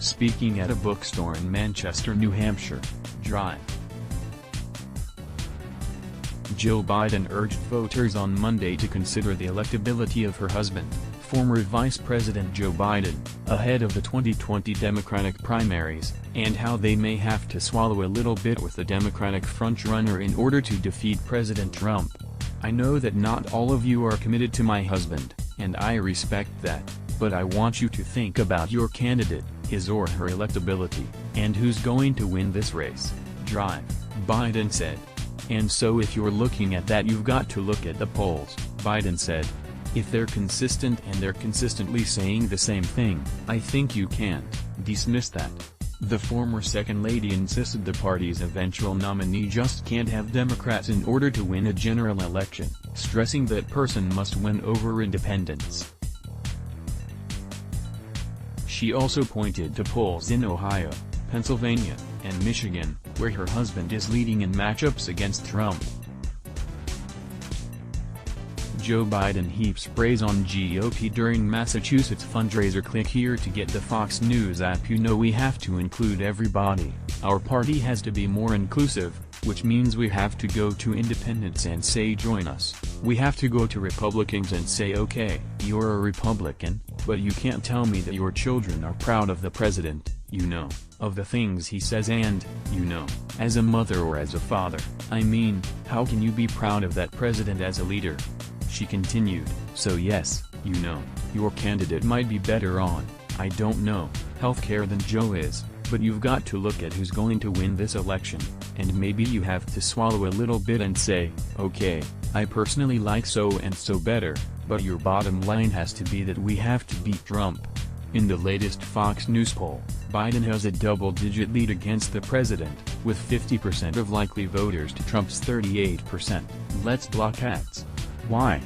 speaking at a bookstore in Manchester, New Hampshire. Drive. Joe Biden urged voters on Monday to consider the electability of her husband, former Vice President Joe Biden, ahead of the 2020 Democratic primaries, and how they may have to swallow a little bit with the Democratic frontrunner in order to defeat President Trump. "I know that not all of you are committed to my husband, and I respect that, but I want you to think about your candidate, his or her electability, and who's going to win this race." Drive, Biden said. "And so if you're looking at that, you've got to look at the polls," Biden said. "If they're consistent and they're consistently saying the same thing, I think you can't dismiss that." The former Second Lady insisted the party's eventual nominee just can't have Democrats in order to win a general election, stressing that person must win over independents. She also pointed to polls in Ohio, Pennsylvania, and Michigan, where her husband is leading in matchups against Trump. Joe Biden heaps praise on GOP during Massachusetts fundraiser. Click here to get the Fox News app. "You know we have to include everybody. Our party has to be more inclusive, which means we have to go to independents and say join us. We have to go to Republicans and say okay, you're a Republican, but you can't tell me that your children are proud of the president, you know, of the things he says and, you know, as a mother or as a father, I mean, how can you be proud of that president as a leader?" She continued, "So yes, you know, your candidate might be better on, I don't know, healthcare than Joe is, but you've got to look at who's going to win this election, and maybe you have to swallow a little bit and say, okay, I personally like so and so better, but your bottom line has to be that we have to beat Trump." In the latest Fox News poll, Biden has a double-digit lead against the president, with 50% of likely voters to Trump's 38%. Let's block ads. Why?